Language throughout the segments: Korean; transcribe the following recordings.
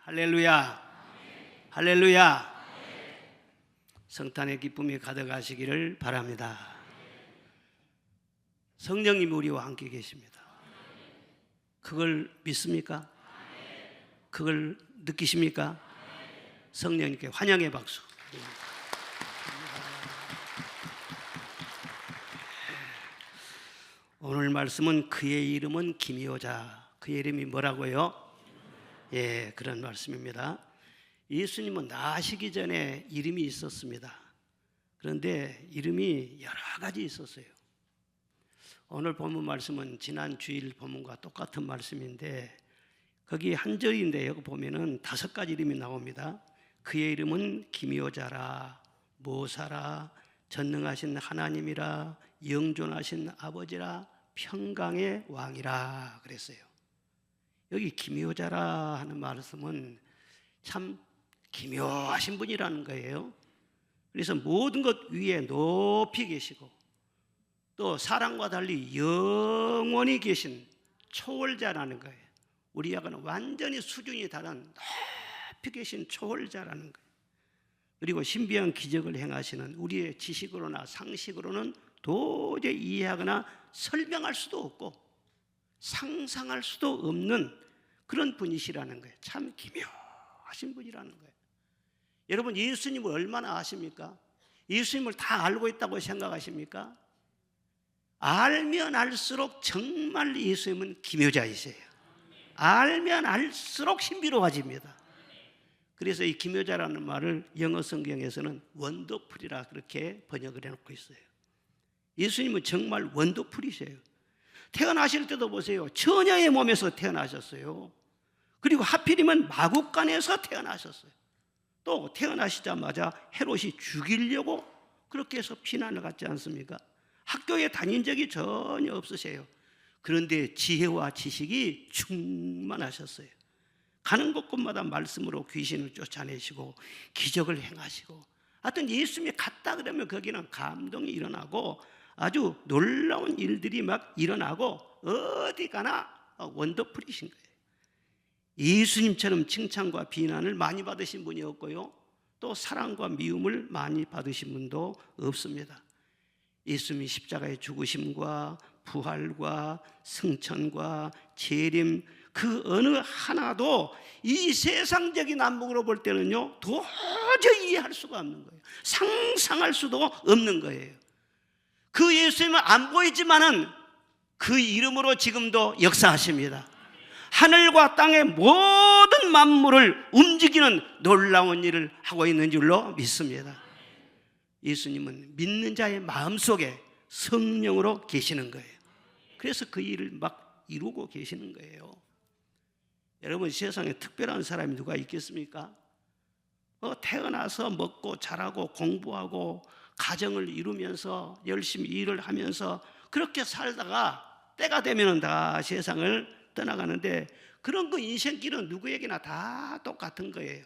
할렐루야. 할렐루야. 성탄의 기쁨이 가득하시기를 바랍니다. 성령님이 우리와 함께 계십니다. 그걸 믿습니까? 그걸 느끼십니까? 성령님께 환영의 박수. 오늘 말씀은 그의 이름은 기묘자. 그의 이름이 뭐라고요? 예, 그런 말씀입니다. 예수님은 나시기 전에 이름이 있었습니다. 그런데 이름이 여러 가지 있었어요. 오늘 본문 말씀은 지난 주일 본문과 똑같은 말씀인데 거기 한 절인데 여기 보면은 5가지 이름이 나옵니다. 그의 이름은 기묘자라, 모사라, 전능하신 하나님이라, 영존하신 아버지라, 평강의 왕이라 그랬어요. 여기 기묘자라 하는 말씀은 참 기묘하신 분이라는 거예요. 그래서 모든 것 위에 높이 계시고 또 사람과 달리 영원히 계신 초월자라는 거예요. 우리하고는 완전히 수준이 다른 높이 계신 초월자라는 거예요. 그리고 신비한 기적을 행하시는 우리의 지식으로나 상식으로는 도저히 이해하거나 설명할 수도 없고 상상할 수도 없는 그런 분이시라는 거예요. 참 기묘하신 분이라는 거예요. 여러분, 예수님을 얼마나 아십니까? 예수님을 다 알고 있다고 생각하십니까? 알면 알수록 정말 예수님은 기묘자이세요. 알면 알수록 신비로워집니다. 그래서 이 기묘자라는 말을 영어 성경에서는 원더풀이라 그렇게 번역을 해놓고 있어요. 예수님은 정말 원더풀이세요. 태어나실 때도 보세요. 처녀의 몸에서 태어나셨어요. 그리고 하필이면 마국간에서 태어나셨어요. 또 태어나시자마자 헤롯이 죽이려고 그렇게 해서 피난을 갔지 않습니까? 학교에 다닌 적이 전혀 없으세요. 그런데 지혜와 지식이 충만하셨어요. 가는 곳곳마다 말씀으로 귀신을 쫓아내시고 기적을 행하시고, 하여튼 예수님이 갔다 그러면 거기는 감동이 일어나고 아주 놀라운 일들이 막 일어나고 어디 가나 원더풀이신 거예요. 예수님처럼 칭찬과 비난을 많이 받으신 분이 없고요, 또 사랑과 미움을 많이 받으신 분도 없습니다. 예수님이 십자가의 죽으심과 부활과 승천과 재림 그 어느 하나도 이 세상적인 안목으로 볼 때는요 도저히 이해할 수가 없는 거예요. 상상할 수도 없는 거예요. 그 예수님은 안 보이지만은 그 이름으로 지금도 역사하십니다. 하늘과 땅의 모든 만물을 움직이는 놀라운 일을 하고 있는 줄로 믿습니다. 예수님은 믿는 자의 마음속에 성령으로 계시는 거예요. 그래서 그 일을 막 이루고 계시는 거예요. 여러분, 세상에 특별한 사람이 누가 있겠습니까? 태어나서 먹고 자라고 공부하고 가정을 이루면서 열심히 일을 하면서 그렇게 살다가 때가 되면 다 세상을 떠나가는데, 그런 그 인생길은 누구에게나 다 똑같은 거예요.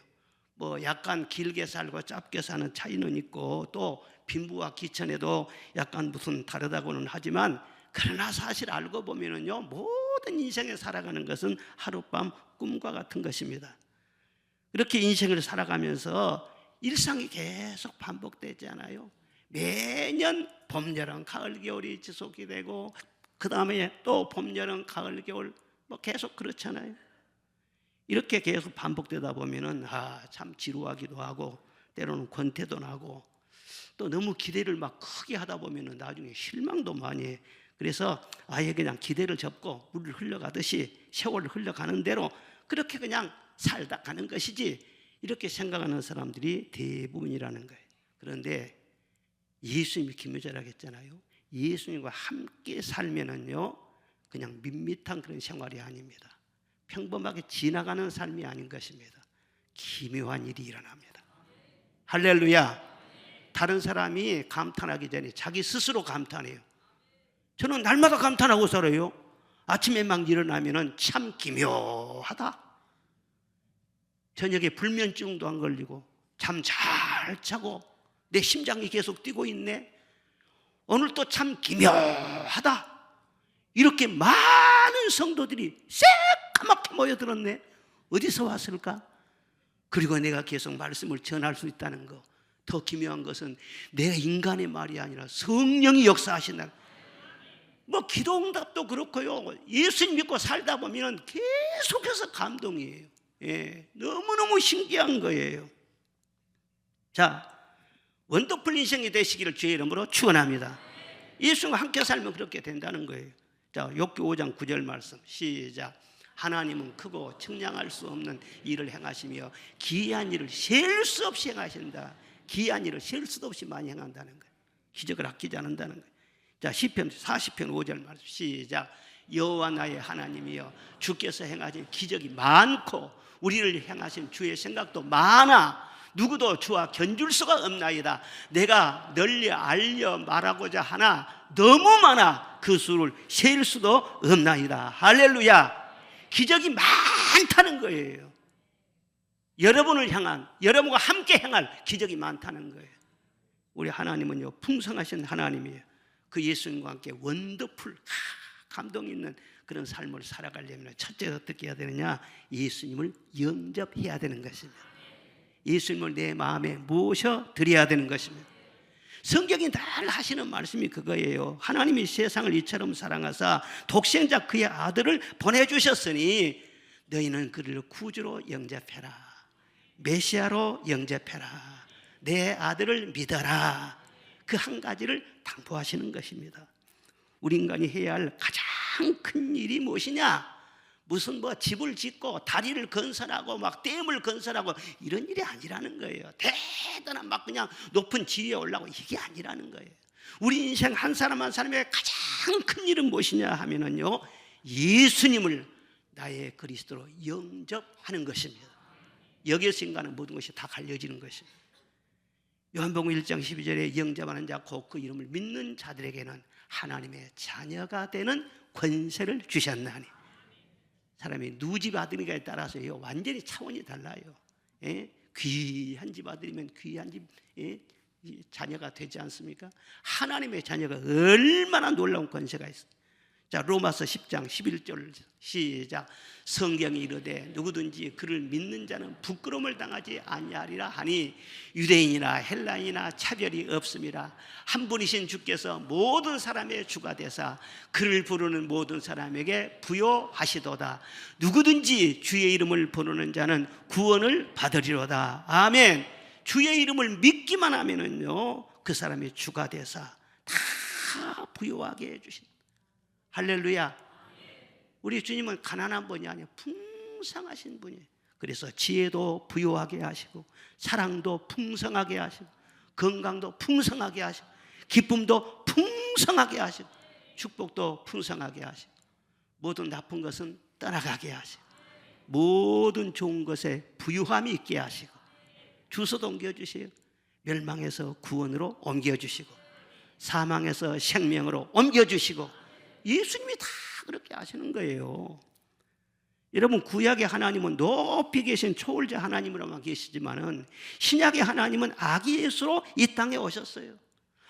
뭐 약간 길게 살고 짧게 사는 차이는 있고 또 빈부와 기천에도 약간 무슨 다르다고는 하지만, 그러나 사실 알고 보면은요 모든 인생에 살아가는 것은 하룻밤 꿈과 같은 것입니다. 이렇게 인생을 살아가면서 일상이 계속 반복되지 않아요? 매년 봄, 여름, 가을, 겨울이 지속이 되고 그 다음에 또 봄, 여름, 가을, 겨울 뭐 계속 그렇잖아요. 이렇게 계속 반복되다 보면은 참 지루하기도 하고 때로는 권태도 나고 또 너무 기대를 막 크게 하다 보면은 나중에 실망도 많이 해. 그래서 아예 그냥 기대를 접고 물을 흘러가듯이 세월을 흘러가는 대로 그렇게 그냥 살다 가는 것이지, 이렇게 생각하는 사람들이 대부분이라는 거예요. 그런데 예수님이 기묘자라고 했잖아요. 예수님과 함께 살면은요 그냥 밋밋한 그런 생활이 아닙니다. 평범하게 지나가는 삶이 아닌 것입니다. 기묘한 일이 일어납니다. 할렐루야. 다른 사람이 감탄하기 전에 자기 스스로 감탄해요. 저는 날마다 감탄하고 살아요. 아침에 막 일어나면은 참 기묘하다. 저녁에 불면증도 안 걸리고 잠 잘 자고 내 심장이 계속 뛰고 있네. 오늘 또 참 기묘하다. 이렇게 많은 성도들이 새까맣게 모여들었네. 어디서 왔을까? 그리고 내가 계속 말씀을 전할 수 있다는 거. 더 기묘한 것은 내가 인간의 말이 아니라 성령이 역사하신다는 거. 뭐 기도응답도 그렇고요. 예수님 믿고 살다 보면 계속해서 감동이에요. 예, 너무너무 신기한 거예요. 자, 원더풀 인생이 되시기를 주의 이름으로 축원합니다. 예수님과 함께 살면 그렇게 된다는 거예요. 자, 욥기 5장 9절 말씀 시작. 하나님은 크고 측량할 수 없는 일을 행하시며 기이한 일을 셀 수 없이 행하신다. 기이한 일을 셀 수도 없이 많이 행한다는 거예요. 기적을 아끼지 않는다는 거예요. 자, 시편 40편 5절 말씀 시작. 여호와 나의 하나님이여 주께서 행하신 기적이 많고 우리를 향하신 주의 생각도 많아. 누구도 주와 견줄 수가 없나이다. 내가 널리 알려 말하고자 하나 너무 많아 그 수를 셀 수도 없나이다. 할렐루야. 기적이 많다는 거예요. 여러분을 향한, 여러분과 함께 행할 기적이 많다는 거예요. 우리 하나님은요 풍성하신 하나님이에요. 그 예수님과 함께 원더풀 감동 있는 그런 삶을 살아가려면 첫째 어떻게 해야 되느냐? 예수님을 영접해야 되는 것입니다. 예수님을 내 마음에 모셔드려야 되는 것입니다. 성경이 늘 하시는 말씀이 그거예요. 하나님이 세상을 이처럼 사랑하사 독생자 그의 아들을 보내주셨으니 너희는 그를 구주로 영접해라. 메시아로 영접해라. 내 아들을 믿어라. 그 한 가지를 당부하시는 것입니다. 우리 인간이 해야 할 가장 큰 일이 무엇이냐? 무슨 뭐 집을 짓고 다리를 건설하고 막 댐을 건설하고 이런 일이 아니라는 거예요. 대단한 막 그냥 높은 지위에 올라가고 이게 아니라는 거예요. 우리 인생 한 사람 한 사람의 가장 큰 일은 무엇이냐 하면은요 예수님을 나의 그리스도로 영접하는 것입니다. 여기에서 인간은 모든 것이 다 갈려지는 것입니다. 요한복음 1장 12절에 영접하는 자 곧 그 이름을 믿는 자들에게는 하나님의 자녀가 되는 권세를 주셨나니. 사람이 누집 아들인가에 따라서요 완전히 차원이 달라요. 예? 귀한 집 아들이면 귀한 집 자녀가 되지 않습니까? 하나님의 자녀가 얼마나 놀라운 권세가 있어요. 자, 로마서 10장 11절 시작. 성경이 이르되 누구든지 그를 믿는 자는 부끄러움을 당하지 아니하리라 하니 유대인이나 헬라인이나 차별이 없음이라. 한 분이신 주께서 모든 사람의 주가 되사 그를 부르는 모든 사람에게 부요하시도다. 누구든지 주의 이름을 부르는 자는 구원을 받으리로다. 아멘. 주의 이름을 믿기만 하면은요 그 사람의 주가 되사 다 부요하게 해주신다. 할렐루야. 우리 주님은 가난한 분이 아니에요. 풍성하신 분이에요. 그래서 지혜도 부요하게 하시고 사랑도 풍성하게 하시고 건강도 풍성하게 하시고 기쁨도 풍성하게 하시고 축복도 풍성하게 하시고 모든 나쁜 것은 떠나가게 하시고 모든 좋은 것에 부유함이 있게 하시고 주소도 옮겨주세요. 멸망에서 구원으로 옮겨주시고 사망에서 생명으로 옮겨주시고 예수님이 다 그렇게 하시는 거예요. 여러분 구약의 하나님은 높이 계신 초월자 하나님으로만 계시지만은 신약의 하나님은 아기 예수로 이 땅에 오셨어요.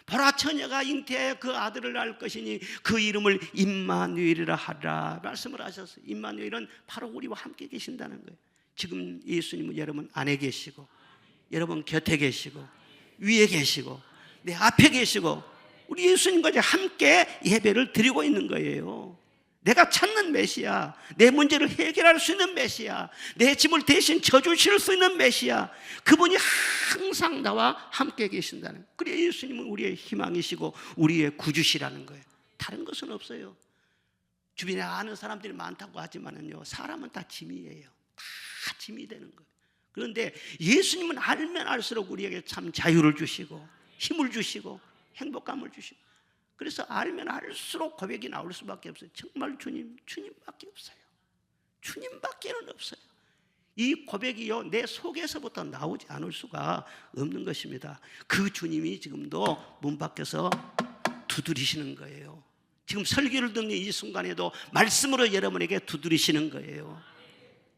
보라 처녀가 잉태하여 그 아들을 낳을 것이니 그 이름을 임마누엘이라 하라 말씀을 하셨어요. 임마누엘은 바로 우리와 함께 계신다는 거예요. 지금 예수님은 여러분 안에 계시고 여러분 곁에 계시고 위에 계시고 내 앞에 계시고 우리 예수님과 함께 예배를 드리고 있는 거예요. 내가 찾는 메시아, 내 문제를 해결할 수 있는 메시아, 내 짐을 대신 져주실 수 있는 메시아, 그분이 항상 나와 함께 계신다는. 그래 예수님은 우리의 희망이시고 우리의 구주시라는 거예요. 다른 것은 없어요. 주변에 아는 사람들이 많다고 하지만은요 사람은 다 짐이에요. 다 짐이 되는 거예요. 그런데 예수님은 알면 알수록 우리에게 참 자유를 주시고 힘을 주시고 행복감을 주시고 그래서 알면 알수록 고백이 나올 수밖에 없어요. 정말 주님밖에 없어요. 주님밖에는 없어요. 이 고백이요 내 속에서부터 나오지 않을 수가 없는 것입니다. 그 주님이 지금도 문 밖에서 두드리시는 거예요. 지금 설교를 듣는 이 순간에도 말씀으로 여러분에게 두드리시는 거예요.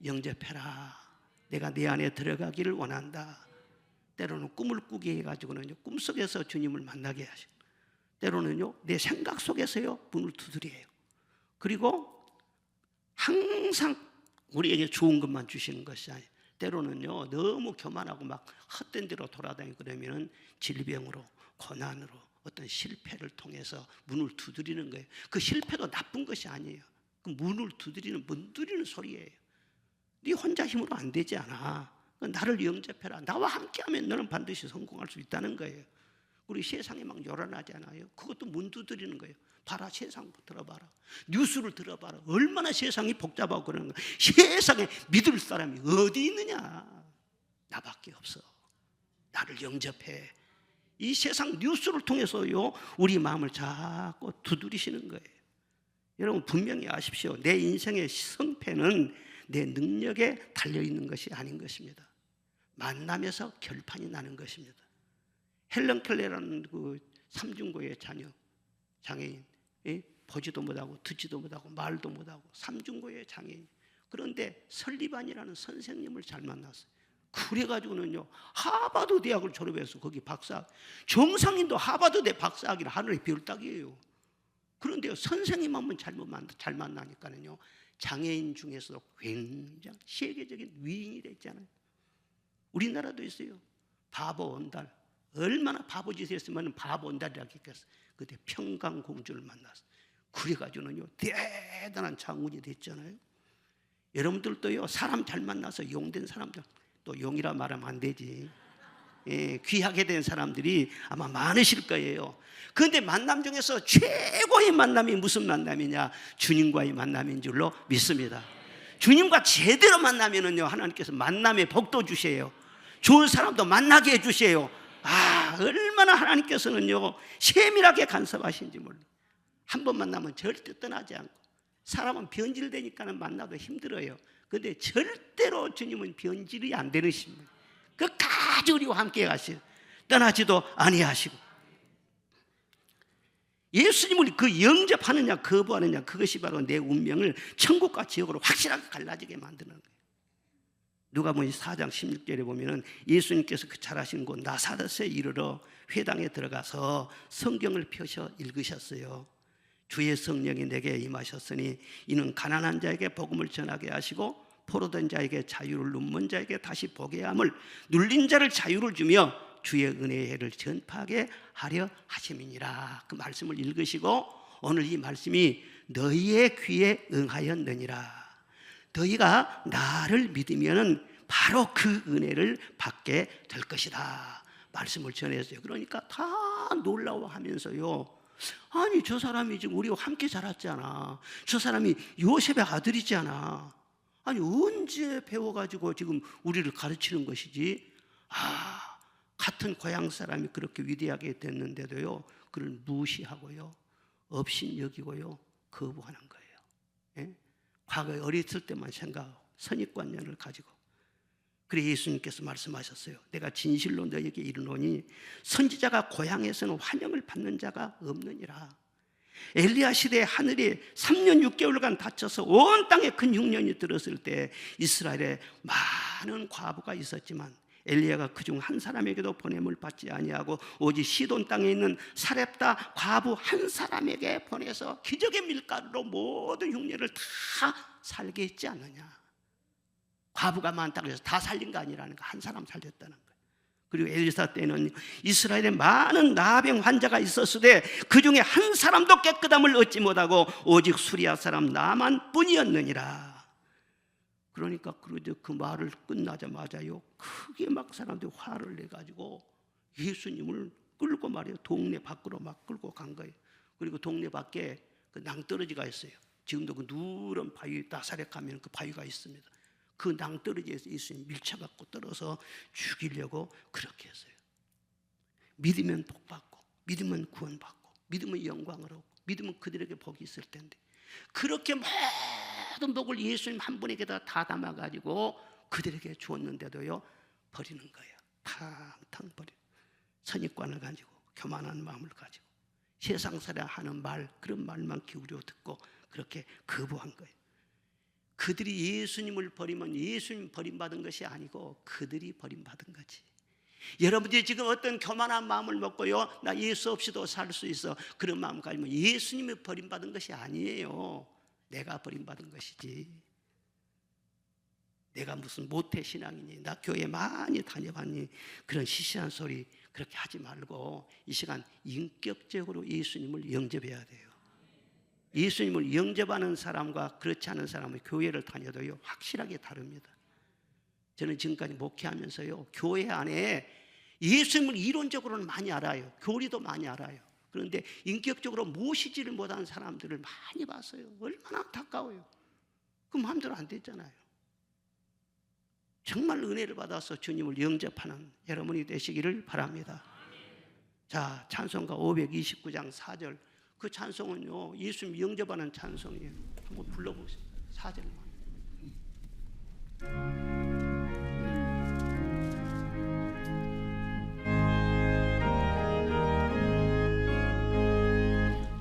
영접해라. 내가 내 안에 들어가기를 원한다. 때로는 꿈을 꾸게 해가지고는 꿈속에서 주님을 만나게 하시고 때로는요 내 생각 속에서요 문을 두드려요. 그리고 항상 우리에게 좋은 것만 주시는 것이 아니에요. 때로는요 너무 교만하고 막 헛된 대로 돌아다니고 그러면은 질병으로, 고난으로, 어떤 실패를 통해서 문을 두드리는 거예요. 그 실패도 나쁜 것이 아니에요. 그 문을 두드리는, 문 두드리는 소리예요. 네 혼자 힘으로 안 되지 않아. 나를 영접해라. 나와 함께하면 너는 반드시 성공할 수 있다는 거예요. 우리 세상에 막 요란하지 않아요? 그것도 문 두드리는 거예요. 봐라, 세상 들어봐라, 뉴스를 들어봐라. 얼마나 세상이 복잡하고 그러는 거야. 세상에 믿을 사람이 어디 있느냐? 나밖에 없어. 나를 영접해. 이 세상 뉴스를 통해서요 우리 마음을 자꾸 두드리시는 거예요. 여러분 분명히 아십시오. 내 인생의 성패는 내 능력에 달려있는 것이 아닌 것입니다. 만남에서 결판이 나는 것입니다. 헬런 켈러라는 그 삼중고의 자녀, 장애인, 보지도 못하고 듣지도 못하고 말도 못하고 삼중고의 장애인. 그런데 설리반이라는 선생님을 잘 만났어요. 그래가지고는요 하버드 대학을 졸업해서 거기 박사, 정상인도 하버드대 박사학위를 하늘의 별따기예요. 그런데 선생님 한번 잘 만나니까는요 장애인 중에서도 굉장히 세계적인 위인이 됐잖아요. 우리나라도 있어요. 바보 온달. 얼마나 바보짓 했으면 바보 온달이라고 했겠어요. 그때 평강공주를 만났어요. 그래가지고는요 대단한 장군이 됐잖아요. 여러분들도요 사람 잘 만나서 용된 사람들, 또 용이라 말하면 안 되지, 귀하게 된 사람들이 아마 많으실 거예요. 그런데 만남 중에서 최고의 만남이 무슨 만남이냐? 주님과의 만남인 줄로 믿습니다. 주님과 제대로 만나면은요 하나님께서 만남의 복도 주세요. 좋은 사람도 만나게 해주세요. 아, 얼마나 하나님께서는요 세밀하게 간섭하신지 몰라요. 한 번 만나면 절대 떠나지 않고, 사람은 변질되니까는 만나도 힘들어요. 그런데 절대로 주님은 변질이 안 되는 신입니다. 끝까지 우리와 함께 가시고 떠나지도 아니하시고, 예수님을 그 영접하느냐 거부하느냐, 그것이 바로 내 운명을 천국과 지옥으로 확실하게 갈라지게 만드는 거예요. 누가복음 4장 16절에 보면은 예수님께서 그 잘하신 곳 나사렛에 이르러 회당에 들어가서 성경을 펴셔 읽으셨어요. 주의 성령이 내게 임하셨으니 이는 가난한 자에게 복음을 전하게 하시고 포로된 자에게 자유를, 눈먼 자에게 다시 보게 함을, 눌린 자를 자유를 주며 주의 은혜의 해를 전파하게 하려 하심이니라. 그 말씀을 읽으시고 오늘 이 말씀이 너희의 귀에 응하였느니라. 너희가 나를 믿으면 바로 그 은혜를 받게 될 것이다 말씀을 전했어요. 그러니까 다 놀라워하면서요, 아니 저 사람이 지금 우리와 함께 자랐잖아, 저 사람이 요셉의 아들이잖아, 아니 언제 배워가지고 지금 우리를 가르치는 것이지? 아, 같은 고향 사람이 그렇게 위대하게 됐는데도요 그를 무시하고요 업신여기고요 거부하는 거예요. 예? 과거에 어렸을 때만 생각하고 선입관념을 가지고. 그래 예수님께서 말씀하셨어요. 내가 진실로 너에게 이르노니 선지자가 고향에서는 환영을 받는 자가 없느니라. 엘리야 시대에 하늘이 3년 6개월간 닫혀서 온 땅에 큰 흉년이 들었을 때 이스라엘에 많은 과부가 있었지만 엘리야가 그중 한 사람에게도 보냄을 받지 아니하고 오직 시돈 땅에 있는 사렙다 과부 한 사람에게 보내서 기적의 밀가루로 모든 흉년을 다 살게 했지 않느냐. 과부가 많다고 해서 다 살린 거 아니라는 거, 한 사람 살렸다는 거예요. 그리고 엘리사 때는 이스라엘에 많은 나병 환자가 있었으되 그 중에 한 사람도 깨끗함을 얻지 못하고 오직 수리아 사람 나만 뿐이었느니라. 그러니까 그 말을 끝나자마자요 크게 막 사람들이 화를 내가지고 예수님을 끌고 말이에요 동네 밖으로 막 끌고 간 거예요. 그리고 동네 밖에 그 낭떠러지가 있어요. 지금도 그 누런 바위, 나사렛 가면 그 바위가 있습니다. 그 낭떠러지에서 예수님 밀쳐갖고 떨어서 죽이려고 그렇게 했어요. 믿으면 복받고, 믿으면 구원받고, 믿으면 영광을 얻고, 믿으면 그들에게 복이 있을 텐데 그렇게 모든 복을 예수님 한 분에게다 다 담아가지고 그들에게 주었는데도요 버리는 거예요. 탕탕 버리고 선입관을 가지고 교만한 마음을 가지고 세상사람 하는 말, 그런 말만 기울여 듣고 그렇게 거부한 거예요. 그들이 예수님을 버리면 예수님 버림받은 것이 아니고 그들이 버림받은 거지. 여러분들이 지금 어떤 교만한 마음을 먹고요 나 예수 없이도 살 수 있어 그런 마음 가지면 예수님이 버림받은 것이 아니에요. 내가 버림받은 것이지. 내가 무슨 모태신앙이니, 나 교회 많이 다녀봤니, 그런 시시한 소리 그렇게 하지 말고 이 시간 인격적으로 예수님을 영접해야 돼요. 예수님을 영접하는 사람과 그렇지 않은 사람은 교회를 다녀도요 확실하게 다릅니다. 저는 지금까지 목회하면서요 교회 안에 예수님을 이론적으로는 많이 알아요. 교리도 많이 알아요. 그런데 인격적으로 모시지를 못하는 사람들을 많이 봤어요. 얼마나 안타까워요. 그 마음대로 안 됐잖아요. 정말 은혜를 받아서 주님을 영접하는 여러분이 되시기를 바랍니다. 자, 찬송가 529장 4절, 그 찬송은요 예수님 영접하는 찬송이에요. 한번 불러보세요. 4절만.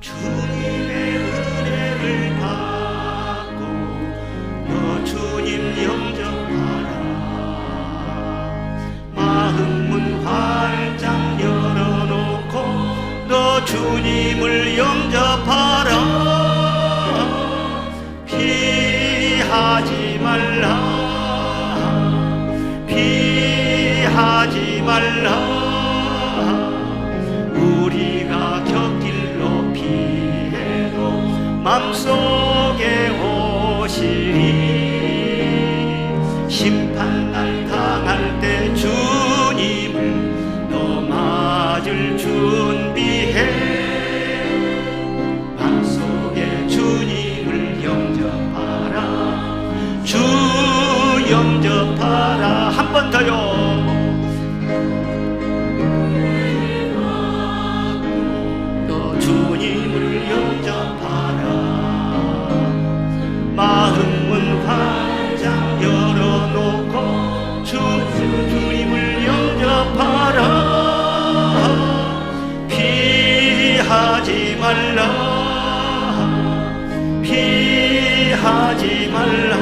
주님의 은혜를 받고 너 주님 영접하라. 마음문 활짝 열어놓고 너 주님을 영접하라. 피하지 말라, 피하지 말라. 우리가 곁길로 피해도 맘속에 오시리. 심판날 당할 때 주님을 너 맞을 준비해. 맘속에 주님을 영접하라. 주 영접하라. 한 번 더요. 너 주님을 영접하라. 마음은 활짝 열어놓고 주님을 영접하라. 피하지 말라, 피하지 말라.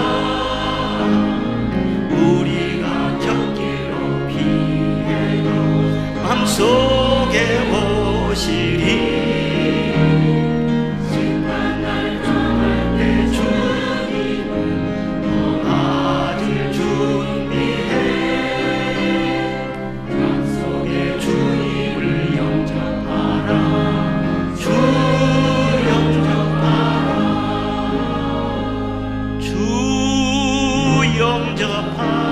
우리가 곁길로 피해도 맘속에 오시리. 심판날 당할 때 주님을 너 맞을 준비해. 맘속에 주님을 영접하라. 주 영접하라. 주 영접하라.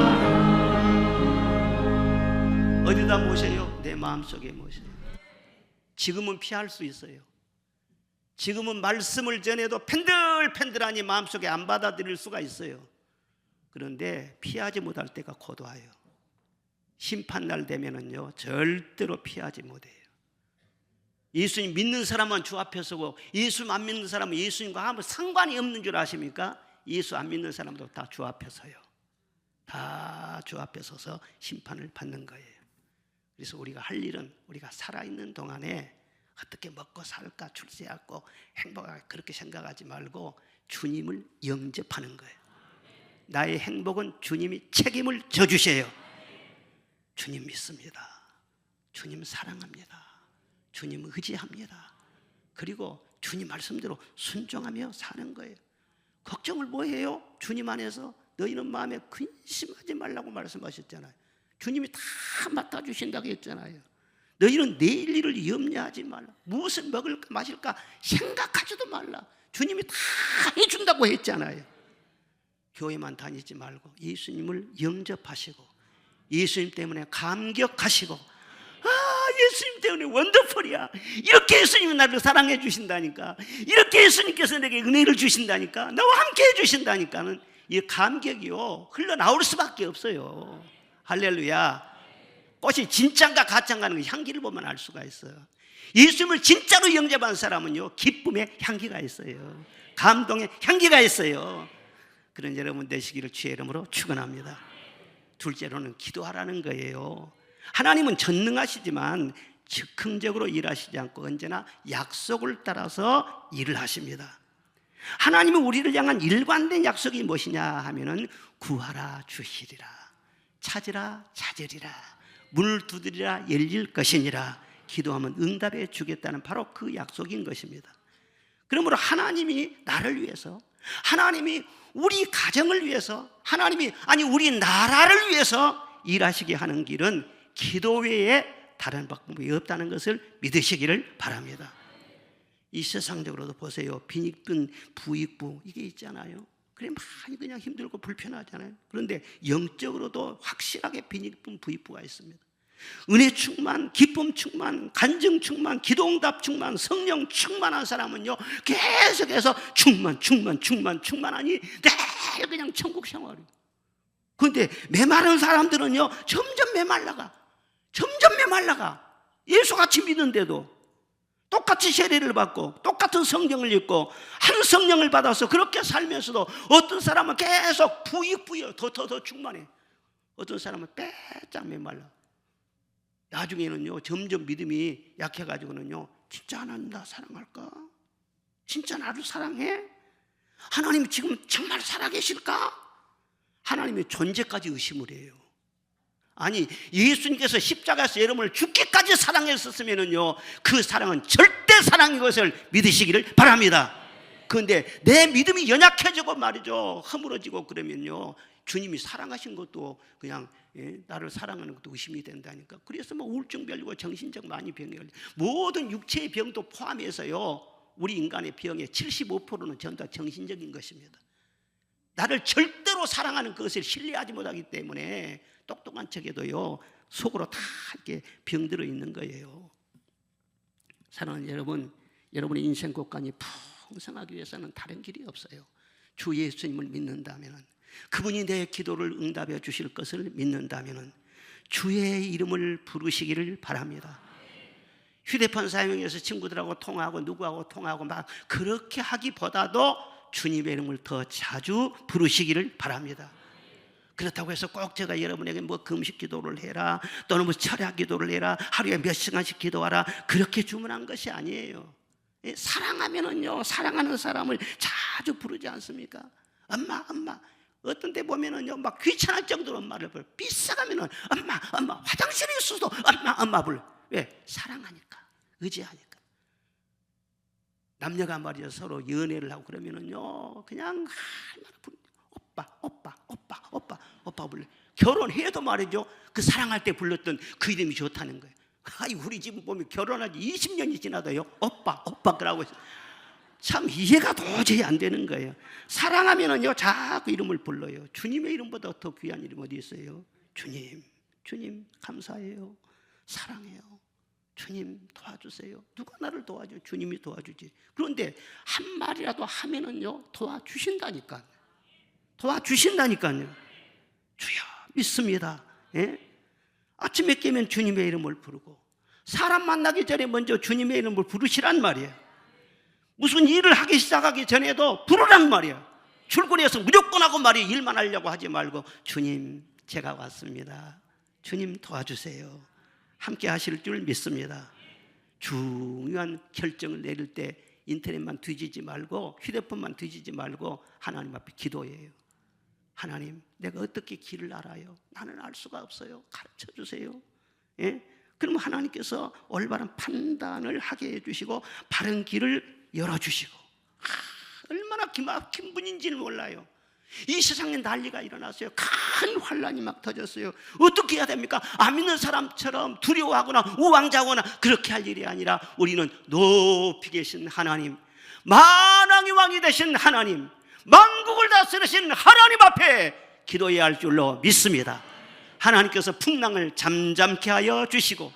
어디다 모셔요? 내 마음속에 모셔요. 지금은 피할 수 있어요. 지금은 말씀을 전해도 펜들펜들하니 마음속에 안 받아들일 수가 있어요. 그런데 피하지 못할 때가 곧 와요. 심판날 되면은요 절대로 피하지 못해요. 예수님 믿는 사람은 주 앞에 서고 예수 안 믿는 사람은 예수님과 아무 상관이 없는 줄 아십니까? 예수 안 믿는 사람도 다 주 앞에 서요. 다 주 앞에 서서 심판을 받는 거예요. 그래서 우리가 할 일은 우리가 살아있는 동안에 어떻게 먹고 살까 출세하고 행복하게 그렇게 생각하지 말고 주님을 영접하는 거예요. 나의 행복은 주님이 책임을 져주세요. 주님 믿습니다. 주님 사랑합니다. 주님 의지합니다. 그리고 주님 말씀대로 순종하며 사는 거예요. 걱정을 뭐 해요? 주님 안에서 너희는 마음에 근심하지 말라고 말씀하셨잖아요. 주님이 다 맡아주신다고 했잖아요. 너희는 내일 일을 염려하지 말라. 무엇을 먹을까 마실까 생각하지도 말라. 주님이 다 해준다고 했잖아요. 교회만 다니지 말고 예수님을 영접하시고 예수님 때문에 감격하시고 예수님 때문에 원더풀이야. 이렇게 예수님이 나를 사랑해 주신다니까. 이렇게 예수님께서 내게 은혜를 주신다니까. 나와 함께 해 주신다니까는 이 감격이요 흘러나올 수밖에 없어요. 할렐루야. 꽃이 진짠가 가짠가는 그 향기를 보면 알 수가 있어요. 예수님을 진짜로 영접한 사람은요 기쁨의 향기가 있어요. 감동의 향기가 있어요. 그런 여러분 되시기를 주의 이름으로 축원합니다. 둘째로는 기도하라는 거예요. 하나님은 전능하시지만 즉흥적으로 일하시지 않고 언제나 약속을 따라서 일을 하십니다. 하나님은 우리를 향한 일관된 약속이 무엇이냐 하면은 구하라 주시리라, 찾으라 찾으리라, 문을 두드리라 열릴 것이니라, 기도하면 응답해 주겠다는 바로 그 약속인 것입니다. 그러므로 하나님이 나를 위해서, 하나님이 우리 가정을 위해서, 하나님이 우리 나라를 위해서 일하시게 하는 길은 기도 외에 다른 방법이 없다는 것을 믿으시기를 바랍니다. 이 세상적으로도 보세요. 빈익빈 부익부 이게 있잖아요. 그래 많이 그냥 힘들고 불편하잖아요. 그런데 영적으로도 확실하게 빈익빈 부익부가 있습니다. 은혜 충만, 기쁨 충만, 간증 충만, 기도응답 충만, 성령 충만한 사람은요 계속해서 충만하니 늘 그냥 천국 생활이에요. 그런데 메마른 사람들은요 점점 메말라가 예수같이 믿는데도 똑같이 세례를 받고 똑같은 성경을 읽고 한 성령을 받아서 그렇게 살면서도 어떤 사람은 계속 부익부여 더 충만해. 어떤 사람은 빼짝 메말라. 나중에는요 점점 믿음이 약해가지고는요 진짜 하나님 나 사랑할까? 진짜 나를 사랑해? 하나님이 지금 정말 살아계실까? 하나님의 존재까지 의심을 해요. 아니 예수님께서 십자가에서 여러분을 죽기까지 사랑했었으면요 그 사랑은 절대 사랑인 것을 믿으시기를 바랍니다. 그런데 내 믿음이 연약해지고 말이죠 허물어지고 그러면요 주님이 사랑하신 것도 그냥 나를 사랑하는 것도 의심이 된다니까. 그래서 뭐 우울증별이고 정신적 많이 병이 걸려 모든 육체의 병도 포함해서요 우리 인간의 병의 75%는 전부 다 정신적인 것입니다. 나를 절대로 사랑하는 그것을 신뢰하지 못하기 때문에 똑똑한 척에도요 속으로 다 이렇게 병들어 있는 거예요. 사랑하는 여러분, 여러분의 인생 곳간이 풍성하기 위해서는 다른 길이 없어요. 주 예수님을 믿는다면, 그분이 내 기도를 응답해 주실 것을 믿는다면 주의 이름을 부르시기를 바랍니다. 휴대폰 사용해서 친구들하고 통화하고 누구하고 통화하고 막 그렇게 하기보다도 주님의 이름을 더 자주 부르시기를 바랍니다. 그렇다고 해서 꼭 제가 여러분에게 뭐 금식 기도를 해라 또는 뭐 철야 기도를 해라 하루에 몇 시간씩 기도하라 그렇게 주문한 것이 아니에요. 사랑하면은요 사랑하는 사람을 자주 부르지 않습니까? 엄마 어떤 때 보면은요 막 귀찮을 정도로 엄마를 불러. 삐싸가면은 엄마 화장실에 있어도 엄마 불러. 왜? 사랑하니까, 의지하니까. 남녀가 말이죠 서로 연애를 하고 그러면은요 그냥 오빠 불러. 결혼해도 말이죠 그 사랑할 때 불렀던 그 이름이 좋다는 거예요. 아이 우리 집 보면 결혼한 지 20년이 지나도요 오빠 그러고 있어요. 참 이해가 도저히 안 되는 거예요. 사랑하면은요 자꾸 이름을 불러요. 주님의 이름보다 더 귀한 이름 어디 있어요? 주님 감사해요. 사랑해요. 주님 도와주세요. 누가 나를 도와줘? 주님이 도와주지. 그런데 한 말이라도 하면은요 도와주신다니까요. 주여 믿습니다. 아침에 깨면 주님의 이름을 부르고 사람 만나기 전에 먼저 주님의 이름을 부르시란 말이에요. 무슨 일을 하기 시작하기 전에도 부르란 말이에요. 출근해서 무조건 하고 말이에요. 일만 하려고 하지 말고 주님 제가 왔습니다. 주님 도와주세요. 함께 하실 줄 믿습니다. 중요한 결정을 내릴 때 인터넷만 뒤지지 말고 휴대폰만 뒤지지 말고 하나님 앞에 기도해요. 하나님 내가 어떻게 길을 알아요? 나는 알 수가 없어요. 가르쳐 주세요. 그럼 하나님께서 올바른 판단을 하게 해주시고 바른 길을 열어주시고 얼마나 기막힌 분인지는 몰라요. 이 세상에 난리가 일어났어요. 큰 환란이 막 터졌어요. 어떻게 해야 됩니까? 안 믿는 사람처럼 두려워하거나 우왕좌거나 그렇게 할 일이 아니라 우리는 높이 계신 하나님, 만왕의 왕이 되신 하나님, 만국을 다스리신 하나님 앞에 기도해야 할 줄로 믿습니다. 하나님께서 풍랑을 잠잠케 하여 주시고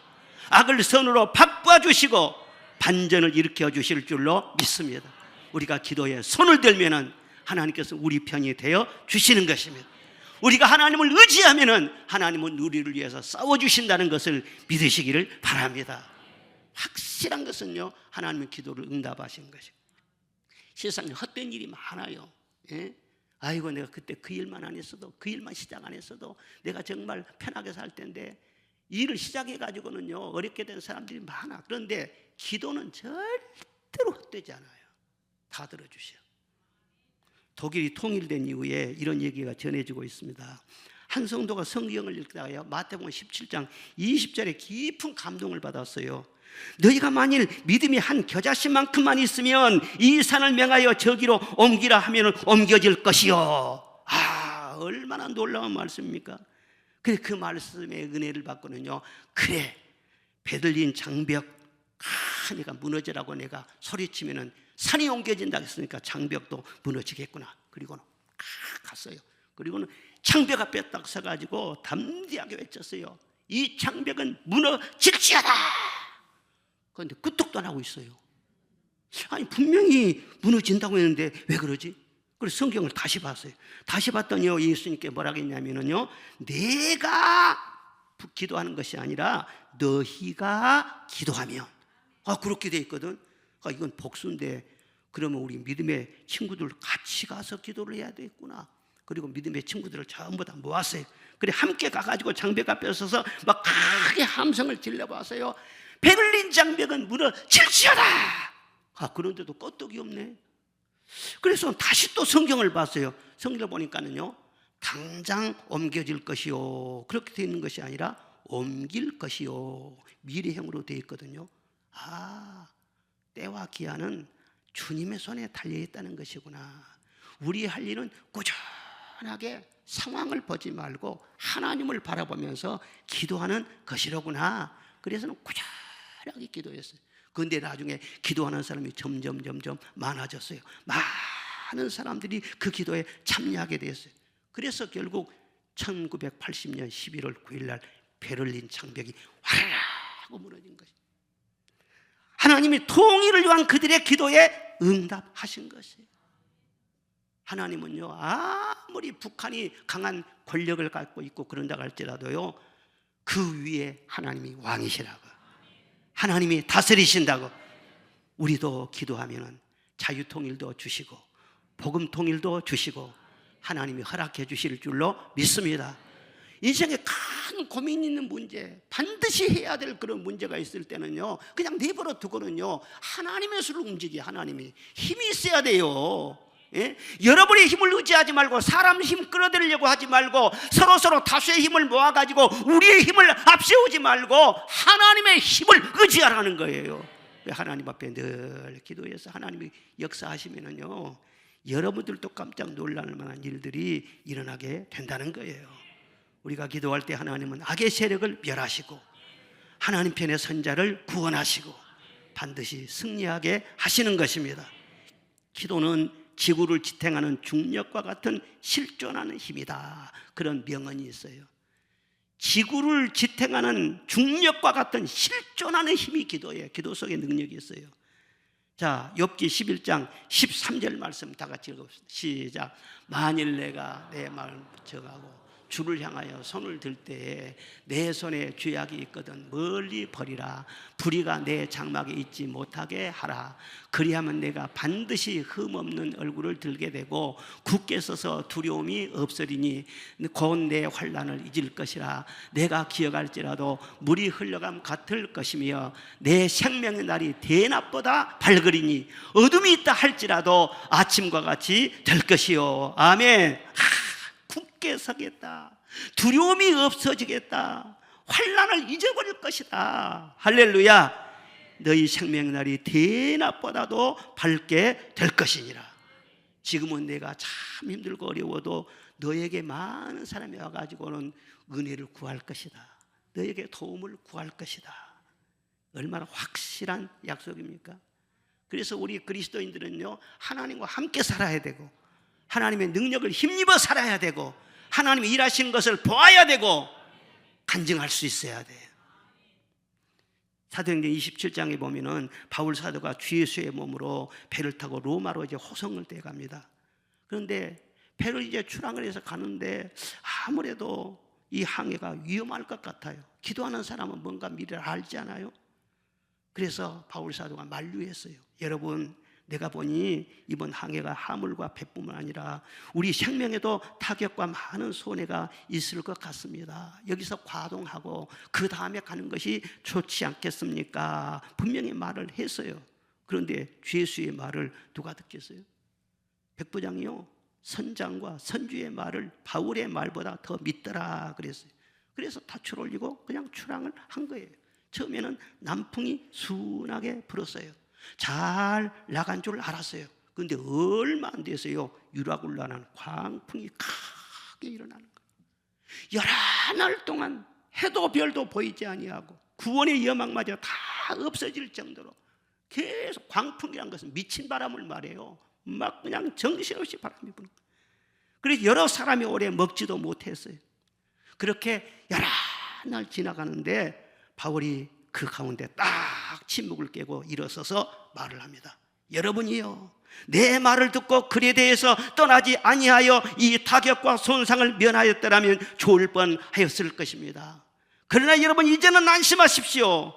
악을 선으로 바꿔 주시고 반전을 일으켜 주실 줄로 믿습니다. 우리가 기도에 손을 들면은 하나님께서 우리 편이 되어 주시는 것입니다. 우리가 하나님을 의지하면은 하나님은 우리를 위해서 싸워주신다는 것을 믿으시기를 바랍니다. 확실한 것은요 하나님은 기도를 응답하신 것이고 세상에 헛된 일이 많아요. 아이고 내가 그때 그 일만 안 했어도 그 일만 시작 안 했어도 내가 정말 편하게 살 텐데 일을 시작해 가지고는요 어렵게 된 사람들이 많아. 그런데 기도는 절대로 헛되지 않아요. 다 들어주셔. 독일이 통일된 이후에 이런 얘기가 전해지고 있습니다. 한 성도가 성경을 읽다가요 마태복음 17장 20절에 깊은 감동을 받았어요. 너희가 만일 믿음이 한 겨자씨만큼만 있으면 이 산을 명하여 저기로 옮기라 하면 옮겨질 것이요. 아, 얼마나 놀라운 말씀입니까? 그래, 그 말씀의 은혜를 받고는요, 그래, 베들린 장벽 내가 무너지라고 내가 소리치면은 산이 옮겨진다 했으니까 장벽도 무너지겠구나. 그리고는 갔어요. 그리고는 장벽 앞에 딱 서가지고 담대하게 외쳤어요. 이 장벽은 무너질지어다. 그런데 끄떡도 안 하고 있어요. 아니, 분명히 무너진다고 했는데 왜 그러지? 그래서 성경을 다시 봤어요. 다시 봤더니요, 예수님께 뭐라고 했냐면요, 내가 기도하는 것이 아니라 너희가 기도하면. 그렇게 돼 있거든. 이건 복수인데, 그러면 우리 믿음의 친구들 같이 가서 기도를 해야 되겠구나. 그리고 믿음의 친구들을 전부 다 모았어요. 그래, 함께 가가지고 장벽 앞에 서서 막 크게 함성을 질러봤어요. 베들린 장벽은 무너질지어다. 그런데도 끄떡이 없네. 그래서 다시 또 성경을 봤어요. 성경을 보니까는요, 당장 옮겨질 것이요, 그렇게 되어 있는 것이 아니라 옮길 것이요, 미래형으로 되어 있거든요. 때와 기한은 주님의 손에 달려있다는 것이구나. 우리 할 일은 꾸준하게 상황을 보지 말고 하나님을 바라보면서 기도하는 것이로구나. 그래서는 꾸준하게 기도했어요. 그런데 나중에 기도하는 사람이 점점 많아졌어요. 많은 사람들이 그 기도에 참여하게 됐어요. 그래서 결국 1980년 11월 9일 날 베를린 장벽이 화라락 하고 무너진 것이죠. 하나님이 통일을 위한 그들의 기도에 응답하신 것이에요. 하나님은요, 아무리 북한이 강한 권력을 갖고 있고 그런다 할지라도요, 그 위에 하나님이 왕이시라고, 하나님이 다스리신다고. 우리도 기도하면 자유통일도 주시고 복음통일도 주시고 하나님이 허락해 주실 줄로 믿습니다. 인생에 큰 고민 있는 문제, 반드시 해야 될 그런 문제가 있을 때는요, 그냥 내버려 두고는요, 하나님의 수를 움직여. 하나님이 힘이 있어야 돼요. 예? 여러분의 힘을 의지하지 말고 사람 힘 끌어들이려고 하지 말고 서로 다수의 힘을 모아가지고 우리의 힘을 앞세우지 말고 하나님의 힘을 의지하라는 거예요. 하나님 앞에 늘 기도해서 하나님이 역사하시면은요, 여러분들도 깜짝 놀랄 만한 일들이 일어나게 된다는 거예요. 우리가 기도할 때 하나님은 악의 세력을 멸하시고 하나님 편의 선자를 구원하시고 반드시 승리하게 하시는 것입니다. 기도는 지구를 지탱하는 중력과 같은 실존하는 힘이다. 그런 명언이 있어요. 지구를 지탱하는 중력과 같은 실존하는 힘이 기도예요. 기도 속에 능력이 있어요. 자, 욥기 11장 13절 말씀 다 같이 읽읍시다. 시작. 만일 내가 내 마음을 정하고 주를 향하여 손을 들 때에 내 손에 죄악이 있거든 멀리 버리라. 불의가 내 장막에 있지 못하게 하라. 그리하면 내가 반드시 흠없는 얼굴을 들게 되고 굳게 서서 두려움이 없으리니 곧 내 환난을 잊을 것이라. 내가 기억할지라도 물이 흘러감 같을 것이며 내 생명의 날이 대낮보다 밝으리니 어둠이 있다 할지라도 아침과 같이 될 것이요. 아멘. 굳게 서겠다. 두려움이 없어지겠다. 환난을 잊어버릴 것이다. 할렐루야. 너희 생명의 날이 대낮보다도 밝게 될 것이니라. 지금은 내가 참 힘들고 어려워도 너에게 많은 사람이 와가지고는 은혜를 구할 것이다. 너에게 도움을 구할 것이다. 얼마나 확실한 약속입니까? 그래서 우리 그리스도인들은요, 하나님과 함께 살아야 되고 하나님의 능력을 힘입어 살아야 되고 하나님이 일하시는 것을 보아야 되고 간증할 수 있어야 돼요. 사도행전 27장에 보면은 바울 사도가 주 예수의 몸으로 배를 타고 로마로 이제 호성을 떼 갑니다. 그런데 배를 이제 출항을 해서 가는데 아무래도 이 항해가 위험할 것 같아요. 기도하는 사람은 뭔가 미래를 알지 않아요? 그래서 바울 사도가 만류했어요. 여러분, 내가 보니 이번 항해가 하물과 배뿐만 아니라 우리 생명에도 타격과 많은 손해가 있을 것 같습니다. 여기서 과동하고 그 다음에 가는 것이 좋지 않겠습니까? 분명히 말을 했어요. 그런데 주 예수의 말을 누가 듣겠어요? 백부장이요, 선장과 선주의 말을 바울의 말보다 더 믿더라 그랬어요. 그래서 닻을 올리고 그냥 출항을 한 거예요. 처음에는 남풍이 순하게 불었어요. 잘 나간 줄 알았어요. 그런데 얼마 안 돼서요, 유라굴라는 광풍이 크게 일어나는 거예요. 11날 동안 해도 별도 보이지 아니하고 구원의 여망마저 다 없어질 정도로 계속, 광풍이란 것은 미친 바람을 말해요. 막 그냥 정신없이 바람이 부는 거예요. 그래서 여러 사람이 오래 먹지도 못했어요. 그렇게 11날 지나가는데 바울이 그 가운데 딱 침묵을 깨고 일어서서 말을 합니다. 여러분이요, 내 말을 듣고 그에 대해서 떠나지 아니하여 이 타격과 손상을 면하였더라면 좋을 뻔하였을 것입니다. 그러나 여러분, 이제는 안심하십시오.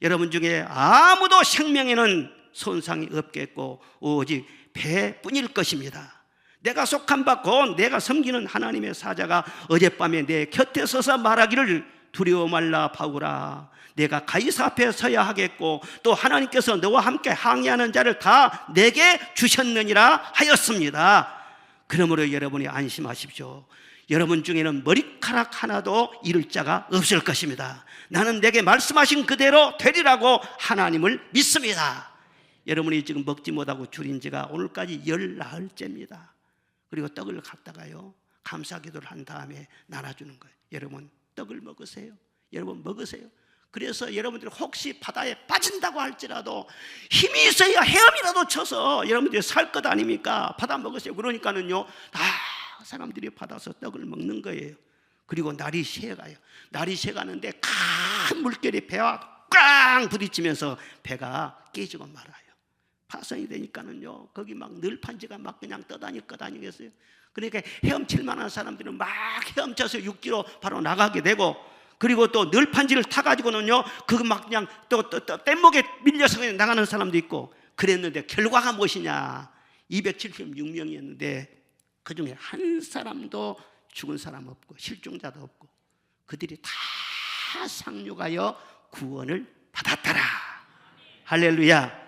여러분 중에 아무도 생명에는 손상이 없겠고 오직 배뿐일 것입니다. 내가 속한 바 곧 내가 섬기는 하나님의 사자가 어젯밤에 내 곁에 서서 말하기를 두려워 말라 바울아, 내가 가이사 앞에 서야 하겠고 또 하나님께서 너와 함께 항의하는 자를 다 내게 주셨느니라 하였습니다. 그러므로 여러분이 안심하십시오. 여러분 중에는 머리카락 하나도 잃을 자가 없을 것입니다. 나는 내게 말씀하신 그대로 되리라고 하나님을 믿습니다. 여러분이 지금 먹지 못하고 줄인 지가 오늘까지 10나흘째입니다. 그리고 떡을 갖다가요, 감사기도를 한 다음에 나눠주는 거예요. 여러분, 떡을 먹으세요. 여러분 먹으세요. 그래서 여러분들이 혹시 바다에 빠진다고 할지라도 힘이 있어야 헤엄이라도 쳐서 여러분들이 살 것 아닙니까? 받아 먹으세요. 그러니까는요, 다 사람들이 받아서 떡을 먹는 거예요. 그리고 날이 새가요. 날이 새가는데 큰 물결이 배와 꽝 부딪히면서 배가 깨지고 말아요. 파선이 되니까는요, 거기 막 늘판지가 막 그냥 떠다닐 것 아니겠어요? 그러니까 헤엄칠 만한 사람들은 막 헤엄쳐서 육지로 바로 나가게 되고, 그리고 또 늘판지를 타가지고는요, 그거 막 그냥 또 뗏목에 밀려서 그냥 나가는 사람도 있고 그랬는데 결과가 무엇이냐? 276명이었는데 그 중에 한 사람도 죽은 사람 없고 실종자도 없고 그들이 다 상륙하여 구원을 받았더라. 할렐루야.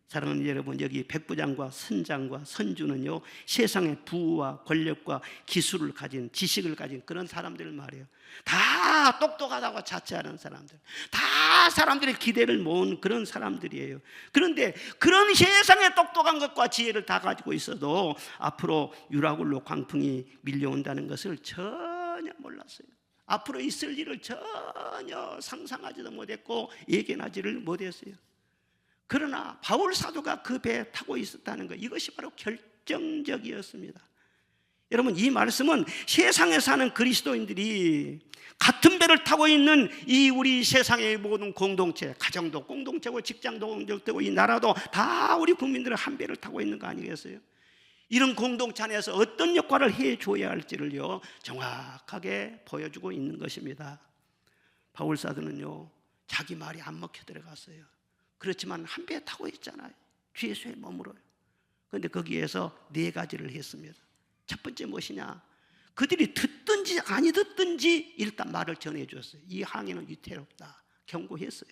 사랑하는 여러분, 여기 백부장과 선장과 선주는요, 세상의 부와 권력과 기술을 가진, 지식을 가진 그런 사람들을 말해요. 다 똑똑하다고 자처하는 사람들, 다 사람들의 기대를 모은 그런 사람들이에요. 그런데 그런 세상의 똑똑한 것과 지혜를 다 가지고 있어도 앞으로 유라굴로 광풍이 밀려온다는 것을 전혀 몰랐어요. 앞으로 있을 일을 전혀 상상하지도 못했고 예견하지를 못했어요. 그러나 바울 사도가 그 배에 타고 있었다는 것, 이것이 바로 결정적이었습니다. 여러분, 이 말씀은 세상에 사는 그리스도인들이 같은 배를 타고 있는 이 우리 세상의 모든 공동체, 가정도 공동체고 직장도 공동체고 이 나라도 다 우리 국민들은 한 배를 타고 있는 거 아니겠어요? 이런 공동체 안에서 어떤 역할을 해줘야 할지를요, 정확하게 보여주고 있는 것입니다. 바울 사도는요, 자기 말이 안 먹혀 들어갔어요. 그렇지만 한 배에 타고 있잖아요. 죄수에 머물어요. 그런데 거기에서 4가지를 했습니다. 첫 번째 무엇이냐? 그들이 듣든지 아니 듣든지 일단 말을 전해줬어요. 이 항해는 위태롭다, 경고했어요.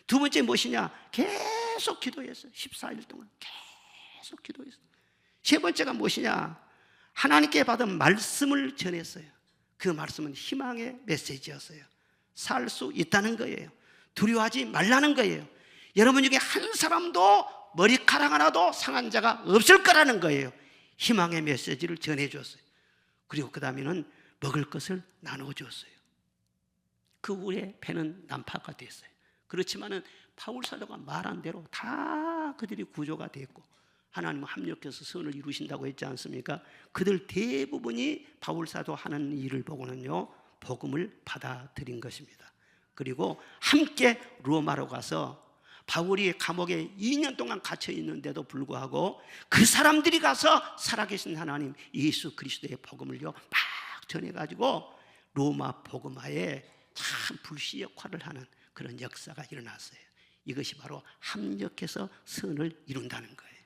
두 번째 무엇이냐? 계속 기도했어요. 14일 동안 계속 기도했어요. 세 번째가 무엇이냐? 하나님께 받은 말씀을 전했어요. 그 말씀은 희망의 메시지였어요. 살 수 있다는 거예요. 두려워하지 말라는 거예요. 여러분 중에 한 사람도 머리카락 하나도 상한 자가 없을 거라는 거예요. 희망의 메시지를 전해줬어요. 그리고 그 다음에는 먹을 것을 나눠줬어요. 그 후에 배는 난파가 됐어요. 그렇지만은 바울 사도가 말한 대로 다 그들이 구조가 됐고 하나님은 합력해서 선을 이루신다고 했지 않습니까? 그들 대부분이 바울 사도 하는 일을 보고는요, 복음을 받아들인 것입니다. 그리고 함께 로마로 가서 바울이 감옥에 2년 동안 갇혀 있는데도 불구하고 그 사람들이 가서 살아계신 하나님 예수 그리스도의 복음을요 막 전해가지고 로마 복음화에 참 불시 역할을 하는 그런 역사가 일어났어요. 이것이 바로 합력해서 선을 이룬다는 거예요.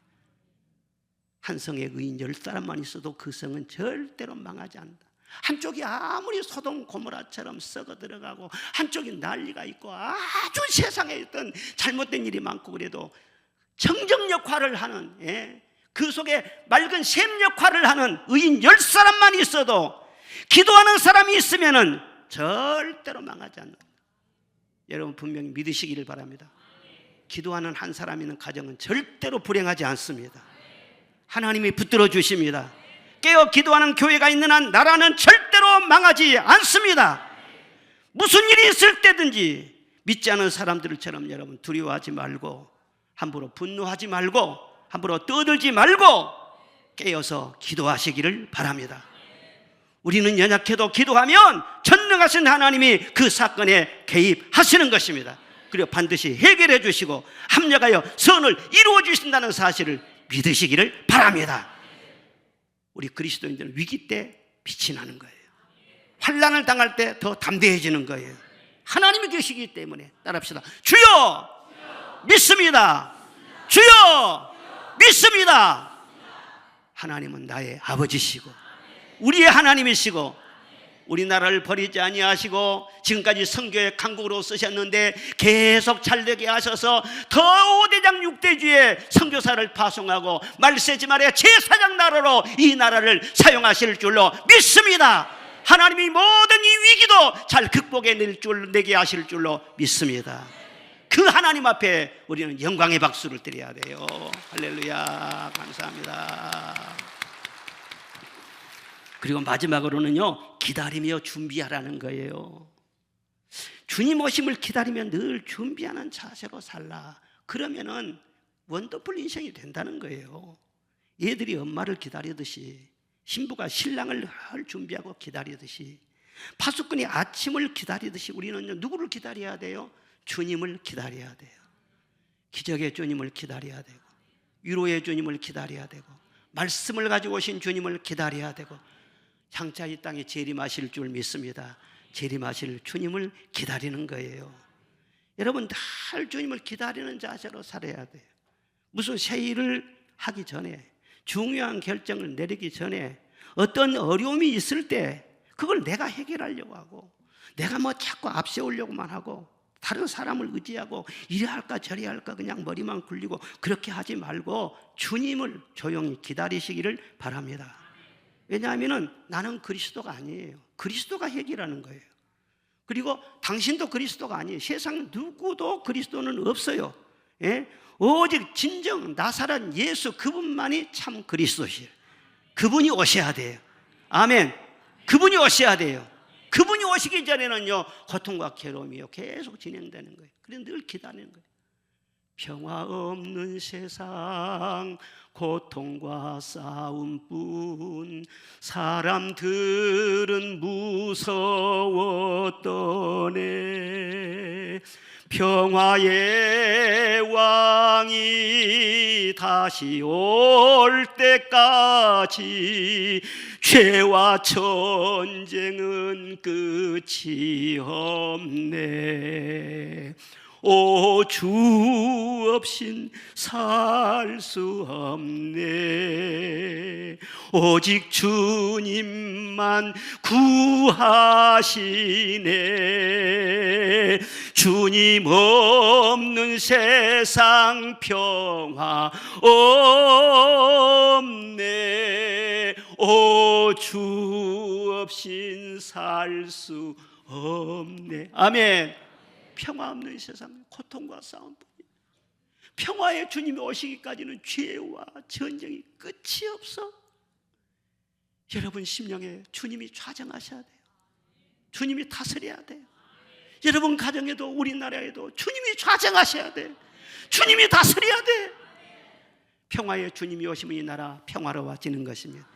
한 성에 의인 10사람만 있어도 그 성은 절대로 망하지 않는다. 한쪽이 아무리 소돔 고모라처럼 썩어 들어가고 한쪽이 난리가 있고 아주 세상에 어떤 잘못된 일이 많고 그래도 정정 역할을 하는, 그 속에 맑은 샘 역할을 하는 의인 10사람만 있어도 기도하는 사람이 있으면은 절대로 망하지 않는다. 여러분 분명히 믿으시기를 바랍니다. 기도하는 한 사람 있는 가정은 절대로 불행하지 않습니다. 하나님이 붙들어 주십니다. 깨어 기도하는 교회가 있는 한 나라는 절대로 망하지 않습니다. 무슨 일이 있을 때든지 믿지 않은 사람들처럼 여러분 두려워하지 말고, 함부로 분노하지 말고, 함부로 떠들지 말고 깨어서 기도하시기를 바랍니다. 우리는 연약해도 기도하면 전능하신 하나님이 그 사건에 개입하시는 것입니다. 그리고 반드시 해결해 주시고 합력하여 선을 이루어 주신다는 사실을 믿으시기를 바랍니다. 우리 그리스도인들은 위기 때 빛이 나는 거예요. 환난을 당할 때 더 담대해지는 거예요. 하나님이 계시기 때문에 따라합시다. 주여 믿습니다. 주여 믿습니다. 하나님은 나의 아버지시고 우리의 하나님이시고 우리나라를 버리지 아니하시고 지금까지 선교의 강국으로 쓰셨는데 계속 잘되게 하셔서 더 5대장 6대주의 선교사를 파송하고 말세지말의 제사장 나라로 이 나라를 사용하실 줄로 믿습니다. 하나님이 모든 이 위기도 잘 극복해내게 하실 줄로 믿습니다. 그 하나님 앞에 우리는 영광의 박수를 드려야 돼요. 할렐루야, 감사합니다. 그리고 마지막으로는요, 기다리며 준비하라는 거예요. 주님 오심을 기다리며 늘 준비하는 자세로 살라. 그러면은 원더풀 인생이 된다는 거예요. 얘들이 엄마를 기다리듯이, 신부가 신랑을 준비하고 기다리듯이, 파수꾼이 아침을 기다리듯이 우리는 누구를 기다려야 돼요? 주님을 기다려야 돼요. 기적의 주님을 기다려야 되고, 위로의 주님을 기다려야 되고, 말씀을 가지고 오신 주님을 기다려야 되고, 장차 이 땅에 재림하실 줄 믿습니다. 재림하실 주님을 기다리는 거예요. 여러분 늘 주님을 기다리는 자세로 살아야 돼요. 무슨 새 일을 하기 전에, 중요한 결정을 내리기 전에, 어떤 어려움이 있을 때 그걸 내가 해결하려고 하고, 내가 뭐 자꾸 앞세우려고만 하고, 다른 사람을 의지하고 이래 할까 저래 할까 그냥 머리만 굴리고 그렇게 하지 말고 주님을 조용히 기다리시기를 바랍니다. 왜냐하면 나는 그리스도가 아니에요. 그리스도가 해결하는 거예요. 그리고 당신도 그리스도가 아니에요. 세상 누구도 그리스도는 없어요. 예? 오직 진정 나사렛 예수 그분만이 참 그리스도시에요. 그분이 오셔야 돼요. 아멘. 그분이 오셔야 돼요. 그분이 오시기 전에는요, 고통과 괴로움이요 계속 진행되는 거예요. 그래서 늘 기다리는 거예요. 평화 없는 세상, 고통과 싸움뿐, 사람들은 무서웠더네. 평화의 왕이 다시 올 때까지 죄와 전쟁은 끝이 없네. 오, 주 없인 살 수 없네. 오직 주님만 구하시네. 주님 없는 세상 평화 없네. 오, 주 없인 살 수 없네. 아멘. 평화 없는 세상, 고통과 싸움뿐이에요. 평화의 주님이 오시기까지는 죄와 전쟁이 끝이 없어. 여러분 심령에 주님이 좌정하셔야 돼요. 주님이 다스려야 돼요. 여러분 가정에도 우리나라에도 주님이 좌정하셔야 돼요. 주님이 다스려야 돼요. 평화의 주님이 오시면 이 나라 평화로워지는 것입니다.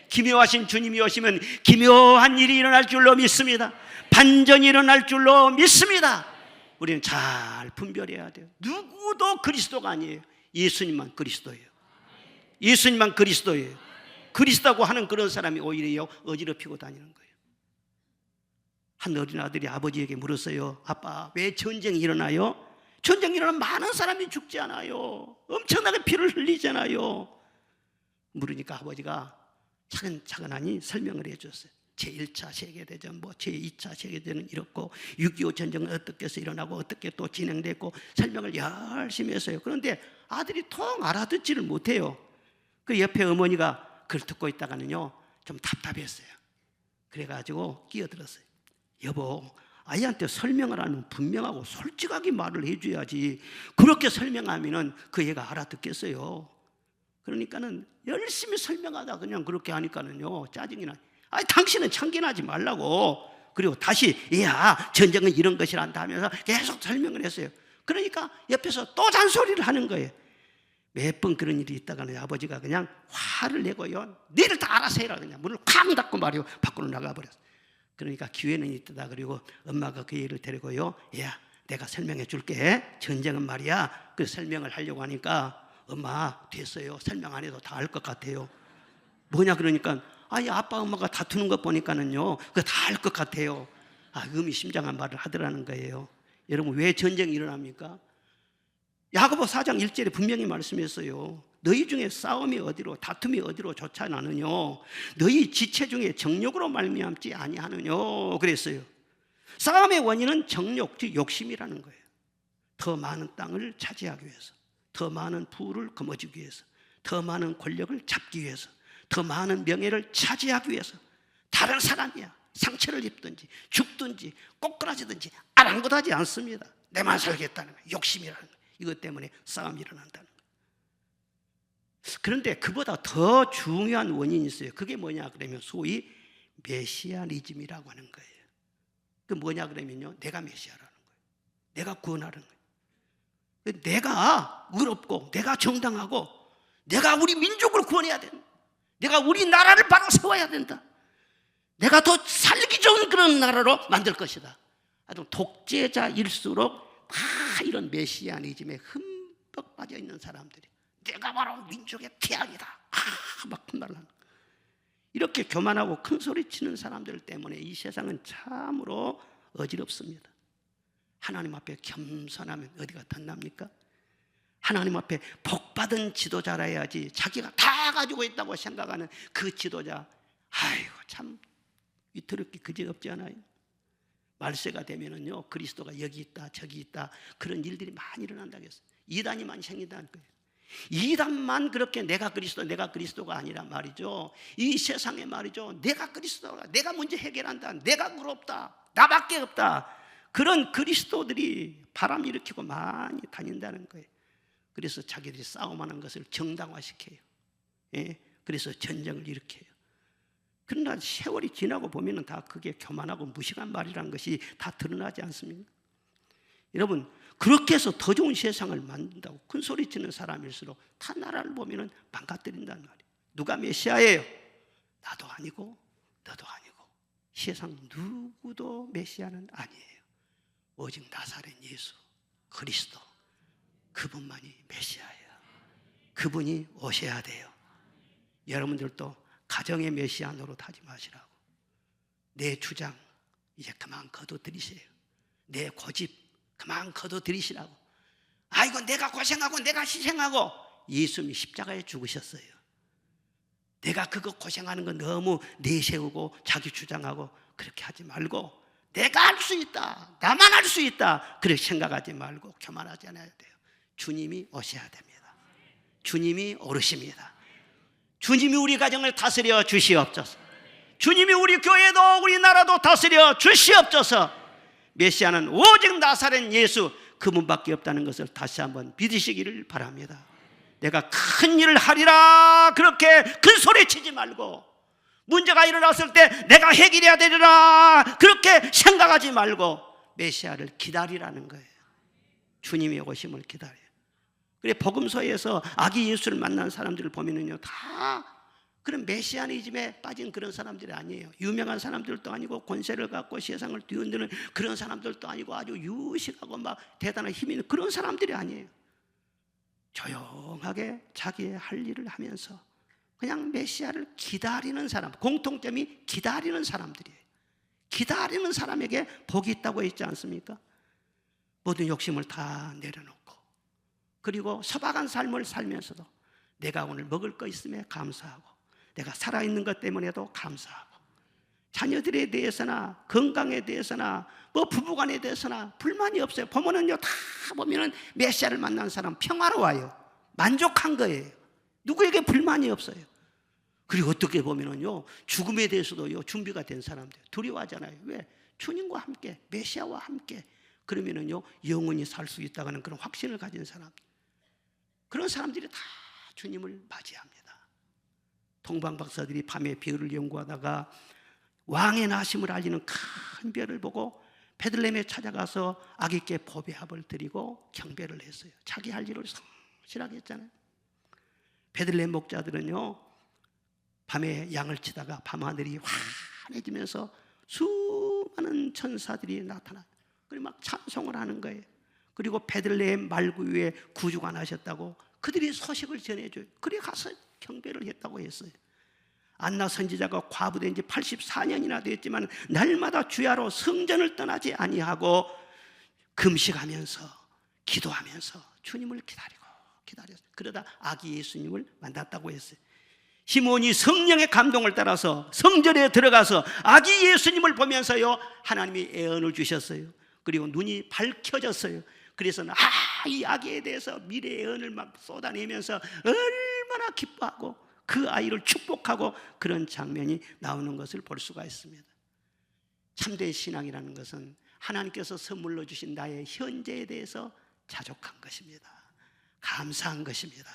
기묘하신 주님이 오시면 기묘한 일이 일어날 줄로 믿습니다. 반전이 일어날 줄로 믿습니다. 우리는 잘 분별해야 돼요. 누구도 그리스도가 아니에요. 예수님만 그리스도예요. 예수님만 그리스도예요. 그리스도라고 하는 그런 사람이 오히려 어지럽히고 다니는 거예요. 한 어린아들이 아버지에게 물었어요. 아빠, 왜 전쟁이 일어나요? 전쟁이 일어나면 많은 사람이 죽지 않아요? 엄청나게 피를 흘리잖아요. 물으니까 아버지가 차근차근하니 설명을 해줬어요. 제1차 세계대전, 제2차 세계대전은 이렇고 6.25 전쟁은 어떻게 해서 일어나고 어떻게 또 진행됐고 설명을 열심히 했어요. 그런데 아들이 통 알아듣지를 못해요. 그 옆에 어머니가 그걸 듣고 있다가는요 좀 답답했어요. 그래가지고 끼어들었어요. 여보, 아이한테 설명을 하면 분명하고 솔직하게 말을 해줘야지. 그렇게 설명하면은 그 애가 알아듣겠어요. 그러니까는 열심히 설명하다 그냥 그렇게 하니까는요 짜증이 나. 아니 당신은 참견하지 말라고. 그리고 다시 야 전쟁은 이런 것이란다 하면서 계속 설명을 했어요. 그러니까 옆에서 또 잔소리를 하는 거예요. 몇 번 그런 일이 있다가는 아버지가 그냥 화를 내고요, 니를 다 알아서 해라, 그냥 문을 쾅 닫고 말이요 밖으로 나가버렸어. 그러니까 기회는 있다. 그리고 엄마가 그 애를 데리고요, 야 내가 설명해 줄게. 전쟁은 말이야. 그 설명을 하려고 하니까 엄마 됐어요, 설명 안 해도 다 알 것 같아요. 뭐냐 그러니까 아이 아빠 엄마가 다투는 것 보니까는요 그거 다 알 것 같아요. 의미심장한 말을 하더라는 거예요. 여러분 왜 전쟁이 일어납니까? 야고보 4장 1절에 분명히 말씀했어요. 너희 중에 싸움이 어디로 다툼이 어디로 조차 나느뇨? 너희 지체 중에 정욕으로 말미암지 아니하느뇨? 그랬어요. 싸움의 원인은 정욕, 즉 욕심이라는 거예요. 더 많은 땅을 차지하기 위해서, 더 많은 부를 거머쥐기 위해서, 더 많은 권력을 잡기 위해서, 더 많은 명예를 차지하기 위해서. 다른 사람이야 상처를 입든지 죽든지 꼬꾸라지든지 아랑곳하지 않습니다. 내만 살겠다는 거예요. 욕심이라는 거예요. 이것 때문에 싸움이 일어난다는 거예요. 그런데 그보다 더 중요한 원인이 있어요. 그게 뭐냐 그러면 소위 메시아니즘이라고 하는 거예요. 그 뭐냐 그러면요 내가 메시아라는 거예요. 내가 구원하는 거예요. 내가 의롭고 내가 정당하고 내가 우리 민족을 구원해야 된다. 내가 우리 나라를 바로 세워야 된다. 내가 더 살기 좋은 그런 나라로 만들 것이다. 아주 독재자일수록 다 이런 메시아니즘에 흠뻑 빠져 있는 사람들이 내가 바로 민족의 태양이다 막 말하는 이렇게 교만하고 큰 소리 치는 사람들 때문에 이 세상은 참으로 어지럽습니다. 하나님 앞에 겸손하면 어디가 덧납니까? 하나님 앞에 복받은 지도자라 해야지 자기가 다 가지고 있다고 생각하는 그 지도자, 아이고 참 위태롭게 그지없지 않아요? 말세가 되면은요 그리스도가 여기 있다 저기 있다 그런 일들이 많이 일어난다고 했어요. 이단이 많이 생긴다는 거예요. 이단만 그렇게 내가 그리스도가 아니란 말이죠. 이 세상에 말이죠 내가 그리스도가, 내가 문제 해결한다, 내가 의롭다, 나밖에 없다, 그런 그리스도들이 바람 일으키고 많이 다닌다는 거예요. 그래서 자기들이 싸움하는 것을 정당화시켜요. 예? 그래서 전쟁을 일으켜요. 그러나 세월이 지나고 보면은 다 그게 교만하고 무식한 말이라는 것이 다 드러나지 않습니까? 여러분 그렇게 해서 더 좋은 세상을 만든다고 큰 소리 치는 사람일수록 타 나라를 보면은 망가뜨린다는 말이에요. 누가 메시아예요? 나도 아니고 너도 아니고 세상 누구도 메시아는 아니에요. 오직 나사렛 예수 그리스도, 그분만이 메시아예요. 그분이 오셔야 돼요. 여러분들도 가정의 메시아 노릇하지 마시라고. 내 주장 이제 그만 거둬들이세요. 내 고집 그만 거둬들이시라고. 아이고 내가 고생하고 내가 희생하고, 예수님이 십자가에 죽으셨어요. 내가 그거 고생하는 거 너무 내세우고 자기 주장하고 그렇게 하지 말고, 내가 할 수 있다, 나만 할 수 있다 그렇게 생각하지 말고 교만하지 않아야 돼요. 주님이 오셔야 됩니다. 주님이 오르십니다. 주님이 우리 가정을 다스려 주시옵소서. 주님이 우리 교회도 우리나라도 다스려 주시옵소서. 메시아는 오직 나사렛 예수 그분밖에 없다는 것을 다시 한번 믿으시기를 바랍니다. 내가 큰 일을 하리라 그렇게 큰 소리 치지 말고, 문제가 일어났을 때 내가 해결해야 되리라 그렇게 생각하지 말고 메시아를 기다리라는 거예요. 주님이 오심을 기다려요. 그래 복음서에서 아기 예수를 만난 사람들을 보면은요 다 그런 메시아니즘에 빠진 그런 사람들이 아니에요. 유명한 사람들도 아니고 권세를 갖고 세상을 뒤흔드는 그런 사람들도 아니고 아주 유식하고 막 대단한 힘이 있는 그런 사람들이 아니에요. 조용하게 자기의 할 일을 하면서 그냥 메시아를 기다리는 사람, 공통점이 기다리는 사람들이에요. 기다리는 사람에게 복이 있다고 했지 않습니까? 모든 욕심을 다 내려놓고, 그리고 소박한 삶을 살면서도 내가 오늘 먹을 거 있음에 감사하고, 내가 살아있는 것 때문에도 감사하고, 자녀들에 대해서나 건강에 대해서나 뭐 부부간에 대해서나 불만이 없어요. 보면은요 다 보면은 메시아를 만난 사람 평화로워요. 만족한 거예요. 누구에게 불만이 없어요. 그리고 어떻게 보면은요 죽음에 대해서도요 준비가 된 사람들 두려워하잖아요. 왜? 주님과 함께, 메시아와 함께, 그러면은요 영원히 살 수 있다는 그런 확신을 가진 사람, 그런 사람들이 다 주님을 맞이합니다. 동방 박사들이 밤에 별을 연구하다가 왕의 나심을 알리는 큰 별을 보고 베들레헴에 찾아가서 아기께 보배합을 드리고 경배를 했어요. 자기 할 일을 성실하게 했잖아요. 베들레헴 목자들은요 밤에 양을 치다가 밤하늘이 환해지면서 수많은 천사들이 나타나, 그리고 막 찬송을 하는 거예요. 그리고 베들레헴 말구 위에 구주가 나셨다고 그들이 소식을 전해줘요. 그래 가서 경배를 했다고 했어요. 안나 선지자가 과부된 지 84년이나 됐지만 날마다 주야로 성전을 떠나지 아니하고 금식하면서 기도하면서 주님을 기다렸어요. 그러다 아기 예수님을 만났다고 했어요. 시몬이 성령의 감동을 따라서 성전에 들어가서 아기 예수님을 보면서요 하나님이 애언을 주셨어요. 그리고 눈이 밝혀졌어요. 그래서 이 아기에 대해서 미래의 애언을 막 쏟아내면서 얼마나 기뻐하고 그 아이를 축복하고 그런 장면이 나오는 것을 볼 수가 있습니다. 참된 신앙이라는 것은 하나님께서 선물로 주신 나의 현재에 대해서 자족한 것입니다. 감사한 것입니다.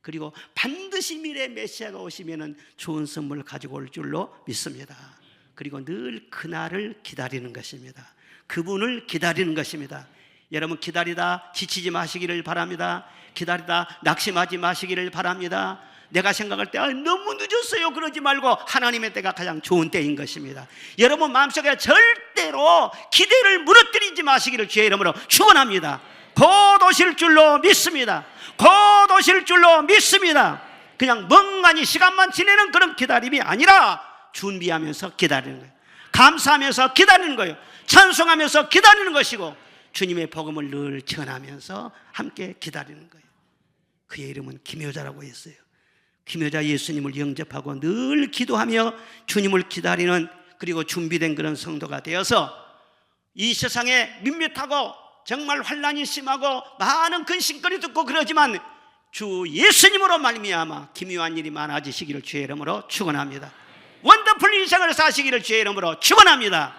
그리고 반드시 미래 메시아가 오시면은 좋은 선물을 가지고 올 줄로 믿습니다. 그리고 늘 그날을 기다리는 것입니다. 그분을 기다리는 것입니다. 여러분 기다리다 지치지 마시기를 바랍니다. 기다리다 낙심하지 마시기를 바랍니다. 내가 생각할 때 너무 늦었어요 그러지 말고 하나님의 때가 가장 좋은 때인 것입니다. 여러분 마음속에 절대로 기대를 무너뜨리지 마시기를 주의 이름으로 축원합니다. 곧 오실 줄로 믿습니다. 곧 오실 줄로 믿습니다. 그냥 멍하니 시간만 지내는 그런 기다림이 아니라 준비하면서 기다리는 거예요. 감사하면서 기다리는 거예요. 찬송하면서 기다리는 것이고 주님의 복음을 늘 전하면서 함께 기다리는 거예요. 그의 이름은 김효자라고 했어요. 김효자 예수님을 영접하고 늘 기도하며 주님을 기다리는, 그리고 준비된 그런 성도가 되어서 이 세상에 밋밋하고 정말 환난이 심하고 많은 근심거리 듣고 그러지만 주 예수님으로 말미암아 기묘한 일이 많아지시기를 주의 이름으로 축원합니다. 원더풀 인생을 사시기를 주의 이름으로 축원합니다.